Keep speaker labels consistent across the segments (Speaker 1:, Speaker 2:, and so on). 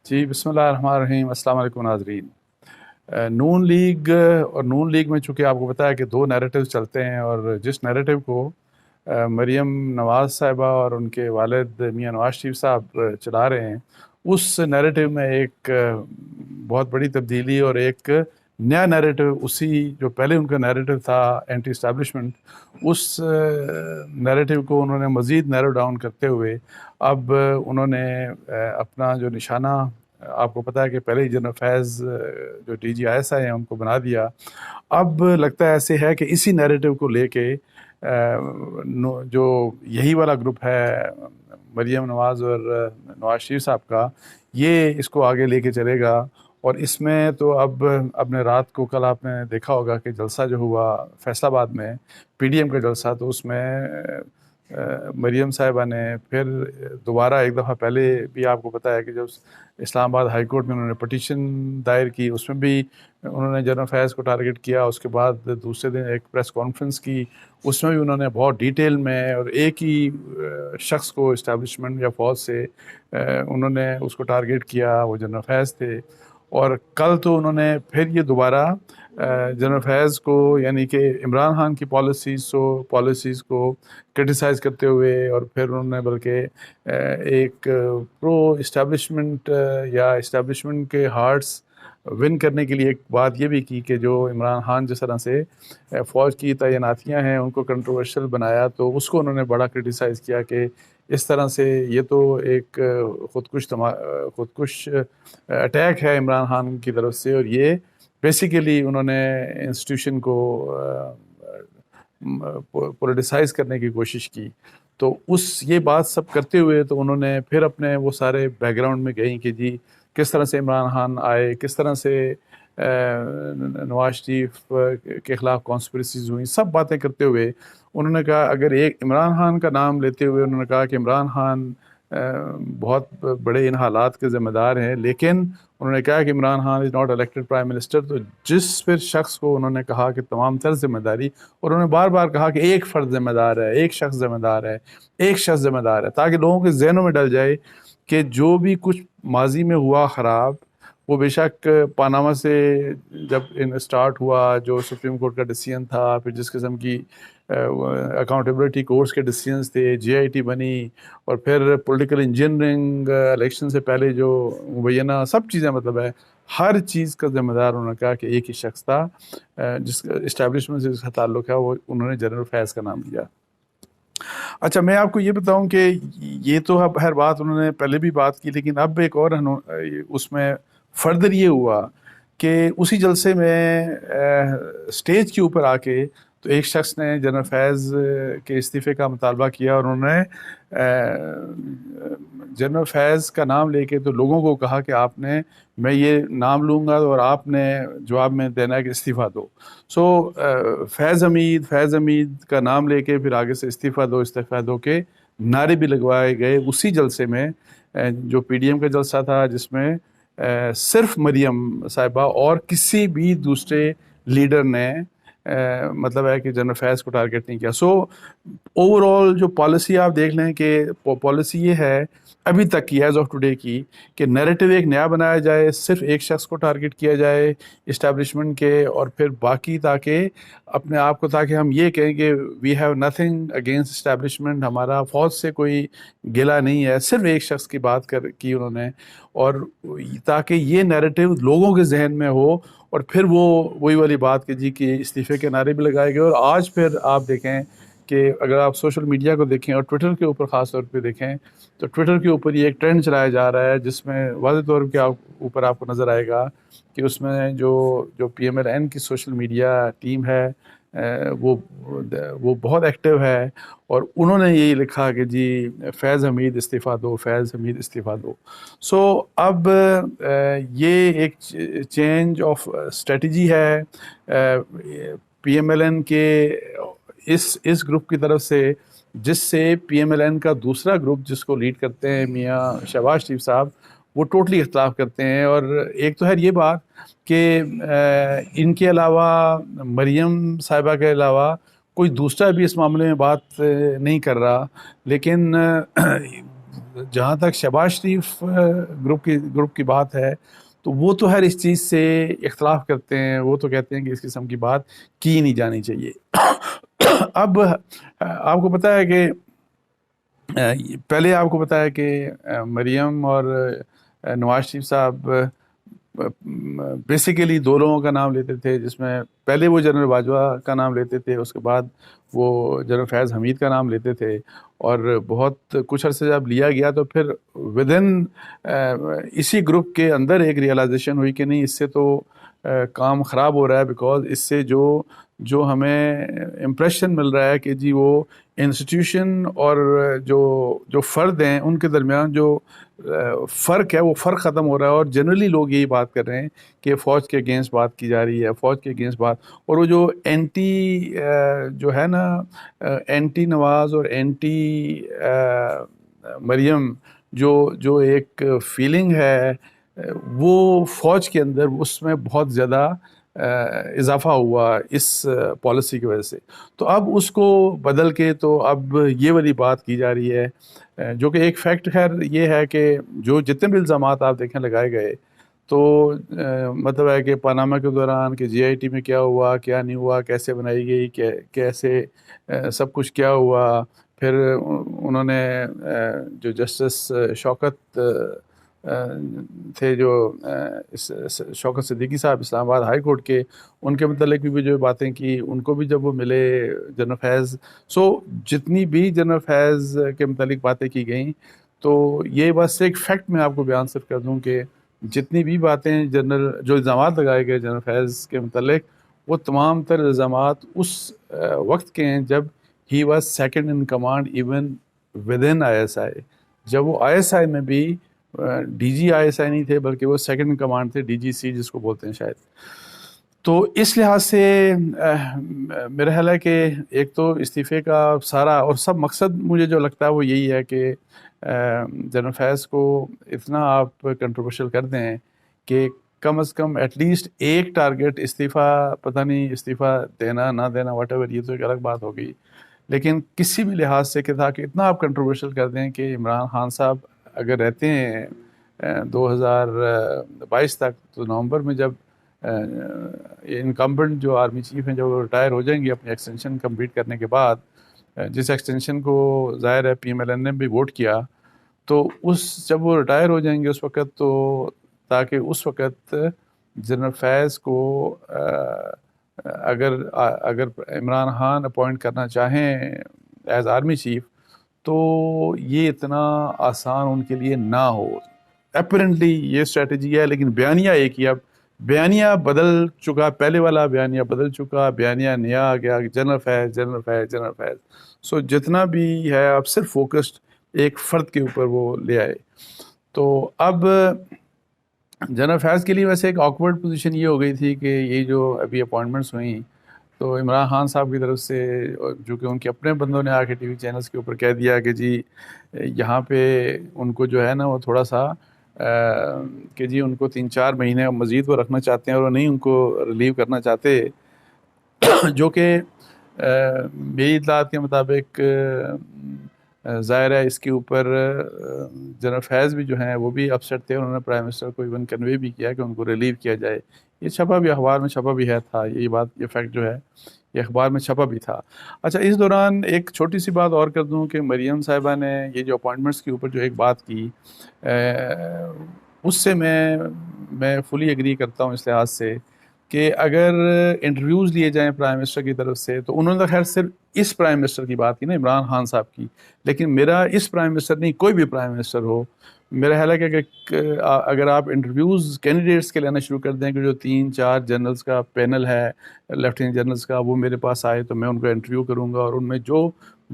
Speaker 1: جی بسم اللہ الرحمن الرحیم۔ السلام علیکم ناظرین۔ نون لیگ اور نون لیگ میں چونکہ آپ کو پتہ ہے کہ دو نیریٹیو چلتے ہیں، اور جس نیریٹیو کو مریم نواز صاحبہ اور ان کے والد میاں نواز شریف صاحب چلا رہے ہیں، اس نیریٹیو میں ایک بہت بڑی تبدیلی اور ایک نیا نیریٹیو، اسی جو پہلے ان کا نیریٹیو تھا اینٹی اسٹیبلشمنٹ، اس نیریٹیو کو انہوں نے مزید نیرو ڈاؤن کرتے ہوئے اب انہوں نے اپنا جو نشانہ، آپ کو پتہ ہے کہ پہلے ہی جنرل فیض جو ڈی جی آئی ایس آئی ہیں ان کو بنا دیا، اب لگتا ہے ایسے ہے کہ اسی نیریٹیو کو لے کے جو یہی والا گروپ ہے مریم نواز اور نواز شریف صاحب کا، یہ اس کو آگے لے کے چلے گا۔ اور اس میں تو اب نے رات کو کل آپ نے دیکھا ہوگا کہ جلسہ جو ہوا فیصل آباد میں، پی ڈی ایم کا جلسہ، تو اس میں مریم صاحبہ نے پھر دوبارہ ایک دفعہ پہلے بھی آپ کو پتہ ہے کہ جب اسلام آباد ہائی کورٹ میں انہوں نے پٹیشن دائر کی، اس میں بھی انہوں نے جنرل فیض کو ٹارگٹ کیا۔ اس کے بعد دوسرے دن ایک پریس کانفرنس کی، اس میں بھی انہوں نے بہت ڈیٹیل میں اور ایک ہی شخص کو اسٹیبلشمنٹ یا فوج سے انہوں نے اس کو ٹارگٹ کیا، وہ جنرل فیض تھے۔ اور کل تو انہوں نے پھر یہ دوبارہ جنرل فیض کو، یعنی کہ عمران خان کی پالیسیز کو کرٹیسائز کرتے ہوئے، اور پھر انہوں نے بلکہ ایک پرو اسٹیبلشمنٹ یا اسٹیبلشمنٹ کے ہارٹس ون کرنے کے لیے ایک بات یہ بھی کی کہ جو عمران خان جس طرح سے فوج کی تعیناتیاں ہیں ان کو کنٹروورشل بنایا، تو اس کو انہوں نے بڑا کرٹیسائز کیا کہ اس طرح سے یہ تو ایک خودکش اٹیک ہے عمران خان کی طرف سے، اور یہ بیسیکلی انہوں نے انسٹیٹیوشن کو پولیٹیسائز کرنے کی کوشش کی۔ تو یہ بات سب کرتے ہوئے تو انہوں نے پھر اپنے وہ سارے بیک گراؤنڈ میں گئیں کہ جی کس طرح سے عمران خان آئے، کس طرح سے نواز شریف کے خلاف کانسپریسیز ہوئیں، سب باتیں کرتے ہوئے انہوں نے کہا، اگر ایک عمران خان کا نام لیتے ہوئے انہوں نے کہا کہ عمران خان بہت بڑے ان حالات کے ذمہ دار ہیں، لیکن انہوں نے کہا کہ Imran Khan is not elected prime minister. تو جس پھر شخص کو انہوں نے کہا کہ تمام تر ذمہ داری، اور انہوں نے بار بار کہا کہ ایک فرد ذمہ دار ہے، ایک شخص ذمہ دار ہے، ایک شخص ذمہ دار ہے، تاکہ لوگوں کے ذہنوں میں ڈل جائے کہ جو بھی کچھ ماضی میں ہوا خراب، وہ بے شک پاناما سے جب سٹارٹ ہوا، جو سپریم کورٹ کا ڈیسیژن تھا، پھر جس قسم کی اکاؤنٹیبلٹی کورٹس کے ڈیسیژنس تھے، جے آئی ٹی بنی، اور پھر پولیٹیکل انجینئرنگ الیکشن سے پہلے جو مبینہ سب چیزیں، مطلب ہے ہر چیز کا ذمہ دار انہوں نے کہا کہ ایک ہی شخص تھا جس اسٹیبلشمنٹ سے جس کا تعلق ہے، وہ انہوں نے جنرل فیض کا نام لیا۔ اچھا، میں آپ کو یہ بتاؤں کہ یہ تو اب ہر بات انہوں نے پہلے بھی بات کی، لیکن اب ایک اور اس میں فردر یہ ہوا کہ اسی جلسے میں سٹیج کے اوپر آ کے تو ایک شخص نے جنرل فیض کے استعفے کا مطالبہ کیا، اور انہوں نے جنرل فیض کا نام لے کے تو لوگوں کو کہا کہ میں یہ نام لوں گا اور آپ نے جواب میں دینا ہے کہ استعفیٰ دو۔ فیض حمید کا نام لے کے پھر آگے سے استعفیٰ دو کے نعرے بھی لگوائے گئے اسی جلسے میں، جو پی ڈی ایم کا جلسہ تھا، جس میں صرف مریم صاحبہ اور کسی بھی دوسرے لیڈر نے مطلب ہے کہ جنرل فیض کو ٹارگٹ نہیں کیا۔ اوور آل جو پالیسی آپ دیکھ لیں کہ پالیسی یہ ہے ابھی تک کی، ایز آف ٹوڈے کی، کہ نیریٹو ایک نیا بنایا جائے، صرف ایک شخص کو ٹارگٹ کیا جائے اسٹیبلشمنٹ کے، اور پھر باقی تاکہ اپنے آپ کو، تاکہ ہم یہ کہیں کہ we have nothing against establishment, ہمارا فوج سے کوئی گلہ نہیں ہے، صرف ایک شخص کی بات کی انہوں نے، اور تاکہ یہ نیریٹو لوگوں کے ذہن میں ہو، اور پھر وہی والی بات کہ جی کہ استعفے کے نعرے بھی لگائے گئے۔ اور آج پھر آپ دیکھیں کہ اگر آپ سوشل میڈیا کو دیکھیں اور ٹویٹر کے اوپر خاص طور پہ دیکھیں، تو ٹویٹر کے اوپر یہ ایک ٹرینڈ چلایا جا رہا ہے جس میں واضح طور پہ اوپر آپ کو نظر آئے گا کہ اس میں جو پی ایم ایل این کی سوشل میڈیا ٹیم ہے وہ بہت ایکٹیو ہے، اور انہوں نے یہی لکھا کہ جی فیض حمید استعفیٰ دو، فیض حمید استعفیٰ دو۔ اب یہ ایک چینج آف اسٹریٹجی ہے پی ایم ایل این کے اس گروپ کی طرف سے، جس سے پی ایم ایل این کا دوسرا گروپ جس کو لیڈ کرتے ہیں میاں شہباز شریف صاحب، وہ ٹوٹلی اختلاف کرتے ہیں۔ اور ایک تو ہے یہ بات کہ ان کے علاوہ، مریم صاحبہ کے علاوہ کوئی دوسرا بھی اس معاملے میں بات نہیں کر رہا، لیکن جہاں تک شہباز شریف گروپ کی بات ہے تو وہ تو ہر اس چیز سے اختلاف کرتے ہیں، وہ تو کہتے ہیں کہ اس قسم کی بات کی نہیں جانی چاہیے۔ اب آپ کو پتہ ہے کہ پہلے آپ کو پتہ ہے کہ مریم اور نواز شریف صاحب بیسیکلی دو لوگوں کا نام لیتے تھے، جس میں پہلے وہ جنرل باجوہ کا نام لیتے تھے، اس کے بعد وہ جنرل فیض حمید کا نام لیتے تھے، اور بہت کچھ عرصے جب لیا گیا تو پھر ودن اسی گروپ کے اندر ایک ریئلائزیشن ہوئی کہ نہیں، اس سے تو کام خراب ہو رہا ہے، بیکاز اس سے جو ہمیں امپریشن مل رہا ہے کہ جی وہ انسٹیٹیوشن اور جو فرد ہیں ان کے درمیان جو فرق ہے وہ فرق ختم ہو رہا ہے، اور جنرلی لوگ یہی بات کر رہے ہیں کہ فوج کے اگینسٹ بات کی جا رہی ہے، فوج کے اگینسٹ بات، اور وہ جو اینٹی جو ہے نا اینٹی نواز اور اینٹی مریم جو ایک فیلنگ ہے وہ فوج کے اندر اس میں بہت زیادہ اضافہ ہوا اس پالیسی کی وجہ سے۔ تو اب اس کو بدل کے تو اب یہ والی بات کی جا رہی ہے، جو کہ ایک فیکٹ خیر یہ ہے کہ جو جتنے بھی الزامات آپ دیکھیں لگائے گئے تو مطلب ہے کہ پاناما کے دوران کہ جی آئی ٹی میں کیا ہوا، کیا نہیں ہوا، کیسے بنائی گئی، کیسے سب کچھ کیا ہوا، پھر انہوں نے جو جسٹس شوکت تھے، جو شوکت صدیقی صاحب اسلام آباد ہائی کورٹ کے، ان کے متعلق بھی جو باتیں کی، ان کو بھی جب وہ ملے جنرل فیض، جتنی بھی جنرل فیض کے متعلق باتیں کی گئیں، تو یہ بس ایک فیکٹ میں آپ کو بیان صرف کر دوں کہ جتنی بھی باتیں جو الزامات لگائے گئے جنرل فیض کے متعلق، وہ تمام تر الزامات اس وقت کے ہیں جب he was second in command even with in I S آئی، جب وہ آئی ایس آئی میں بھی ڈی جی آئی ایس آئی نہیں تھے، بلکہ وہ سیکنڈ ان کمانڈ تھے، ڈی جی سی جس کو بولتے ہیں شاید۔ تو اس لحاظ سے میرا خیال ہے کہ ایک تو استعفے کا سارا اور سب مقصد مجھے جو لگتا ہے وہ یہی ہے کہ جنرل فیض کو اتنا آپ کنٹروورشل کر دیں کہ کم از کم ایٹ لیسٹ ایک ٹارگٹ استعفیٰ، پتہ نہیں استعفیٰ دینا نہ دینا واٹ ایور، یہ تو ایک الگ بات ہوگی، لیکن کسی بھی لحاظ سے کہ تاکہ اتنا آپ کنٹروورشل کر دیں کہ عمران خان صاحب اگر رہتے ہیں 2022 تک، تو نومبر میں جب انکمبنٹ جو آرمی چیف ہیں جب وہ ریٹائر ہو جائیں گے اپنی ایکسٹینشن کمپلیٹ کرنے کے بعد، جس ایکسٹینشن کو ظاہر ہے پی ایم ایل این نے بھی ووٹ کیا، تو جب وہ ریٹائر ہو جائیں گے اس وقت، تو تاکہ اس وقت جنرل فیض کو اگر عمران خان اپوائنٹ کرنا چاہیں ایز آرمی چیف، تو یہ اتنا آسان ان کے لیے نہ ہو۔ اپیرنٹلی یہ اسٹریٹجی ہے، لیکن بیانیہ ایک ہی، اب بیانیہ بدل چکا، پہلے والا بیانیہ بدل چکا، بیانیہ نیا آ گیا، جنرل فیض جنرل فیض جنرل فیض، جتنا بھی ہے اب صرف فوکسڈ ایک فرد کے اوپر وہ لے آئے۔ تو اب جنرل فیض کے لیے ویسے ایک آکورڈ پوزیشن یہ ہو گئی تھی کہ یہ جو ابھی اپوائنٹمنٹس ہوئیں، تو عمران خان صاحب کی طرف سے، جو کہ ان کے اپنے بندوں نے آ کے ٹی وی چینلز کے اوپر کہہ دیا کہ جی یہاں پہ ان کو جو ہے نا وہ تھوڑا سا کہ جی ان کو 3-4 مہینے مزید وہ رکھنا چاہتے ہیں، اور وہ نہیں ان کو ریلیو کرنا چاہتے، جو کہ میری اطلاعات کے مطابق ظاہر ہے اس کے اوپر جنرل فیض بھی جو ہیں وہ بھی اپسیٹ تھے، انہوں نے پرائم منسٹر کو ایون کنوے بھی کیا کہ ان کو ریلیو کیا جائے، یہ چھپا بھی اخبار میں چھپا بھی تھا، یہی بات، یہ فیکٹ جو ہے یہ اخبار میں چھپا بھی تھا۔ اچھا، اس دوران ایک چھوٹی سی بات اور کر دوں کہ مریم صاحبہ نے یہ جو اپوائنٹمنٹس کے اوپر جو ایک بات کی، اس سے میں فلی ایگری کرتا ہوں اس لحاظ سے کہ اگر انٹرویوز لیے جائیں پرائم منسٹر کی طرف سے، تو انہوں نے خیر صرف اس پرائم منسٹر کی بات کی نا، عمران خان صاحب کی، لیکن میرا اس پرائم منسٹر نہیں، کوئی بھی پرائم منسٹر ہو، میرا خیال ہے کہ اگر آپ انٹرویوز کینڈیڈیٹس کے لینا شروع کر دیں کہ جو 3-4 جنرلز کا پینل ہے لیفٹیننٹ جنرلز کا، وہ میرے پاس آئے تو میں ان کو انٹرویو کروں گا، اور ان میں جو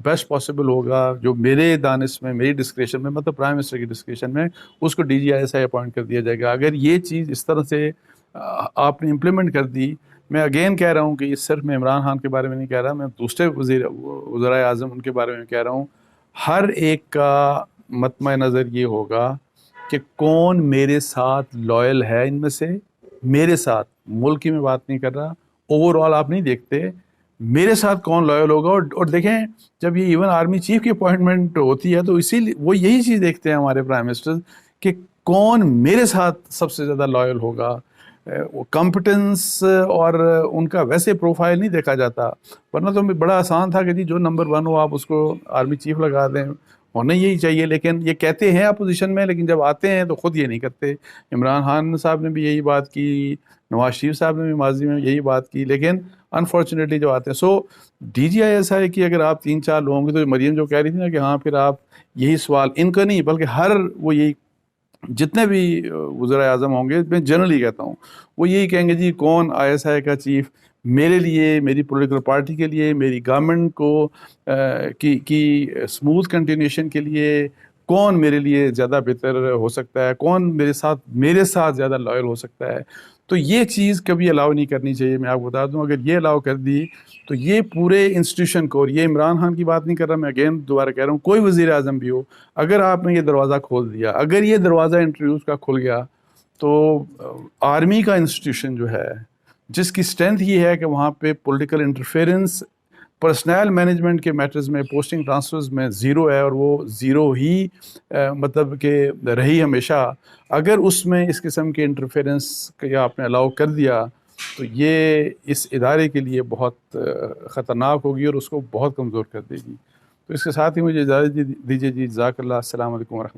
Speaker 1: بیسٹ پاسبل ہوگا، جو میرے دانش میں، میری ڈسکریشن میں، مطلب پرائم منسٹر کی ڈسکریشن میں، اس کو D G I S I appoint کر دیا جائے گا۔ اگر یہ چیز اس طرح سے آپ نے امپلیمنٹ کر دی، میں اگین کہہ رہا ہوں کہ یہ صرف میں عمران خان کے بارے میں نہیں کہہ رہا، میں دوسرے وزرائے اعظم ان کے بارے میں کہہ رہا ہوں، ہر ایک کا مطمع نظر یہ ہوگا کہ کون میرے ساتھ لائل ہے، ان میں سے میرے ساتھ، ملک کی میں بات نہیں کر رہا، اوور آل آپ نہیں دیکھتے، میرے ساتھ کون لائل ہوگا. اور دیکھیں جب یہ ایون آرمی چیف کی اپوائنٹمنٹ ہوتی ہے تو اسی لیے وہ یہی چیز دیکھتے ہیں ہمارے پرائم منسٹر کہ کون میرے ساتھ سب سے زیادہ لائل ہوگا. کمپٹنس اور ان کا ویسے پروفائل نہیں دیکھا جاتا, ورنہ تو بڑا آسان تھا کہ جی جو نمبر 1 ہو آپ اس کو آرمی چیف لگا دیں, ہونا یہی چاہیے. لیکن یہ کہتے ہیں اپوزیشن میں, لیکن جب آتے ہیں تو خود یہ نہیں کرتے. عمران خان صاحب نے بھی یہی بات کی, نواز شریف صاحب نے بھی ماضی میں یہی بات کی, لیکن انفارچونیٹلی جو آتے ہیں. سو ڈی جی آئی ایس آئی کی اگر آپ 3-4 لوگوں گے تو مریم جو کہہ رہی تھی نا کہ ہاں پھر آپ یہی سوال ان کا نہیں بلکہ ہر وہ یہی جتنے بھی وزراء اعظم ہوں گے, میں جنرلی کہتا ہوں, وہ یہی کہیں گے جی کون آئی ایس آئی کا چیف میرے لیے, میری پولیٹیکل پارٹی کے لیے, میری گورنمنٹ کو کی اسموتھ کنٹینیوشن کے لیے کون میرے لیے زیادہ بہتر ہو سکتا ہے, کون میرے ساتھ زیادہ لائل ہو سکتا ہے. تو یہ چیز کبھی الاؤ نہیں کرنی چاہیے. میں آپ کو بتا دوں اگر یہ الاؤ کر دی تو یہ پورے انسٹیٹیوشن کو, اور یہ عمران خان کی بات نہیں کر رہا میں, اگین دوبارہ کہہ رہا ہوں, کوئی وزیر اعظم بھی ہو, اگر آپ نے یہ دروازہ کھول دیا, اگر یہ دروازہ انٹرویوز کا کھل گیا تو آرمی کا انسٹیٹیوشن جو ہے جس کی اسٹرینتھ یہ ہے کہ وہاں پہ پولیٹیکل انٹرفیئرنس پرسنل مینجمنٹ کے میٹرز میں, پوسٹنگ ٹرانسفرز میں زیرو ہے, اور وہ زیرو ہی مطلب کہ رہی ہمیشہ. اگر اس میں اس قسم کے انٹرفیئرنس کا آپ نے الاؤ کر دیا تو یہ اس ادارے کے لیے بہت خطرناک ہوگی اور اس کو بہت کمزور کر دے گی. تو اس کے ساتھ ہی مجھے اجازت دیجیے جی. جزاک اللہ. السلام علیکم ورحمۃ اللہ.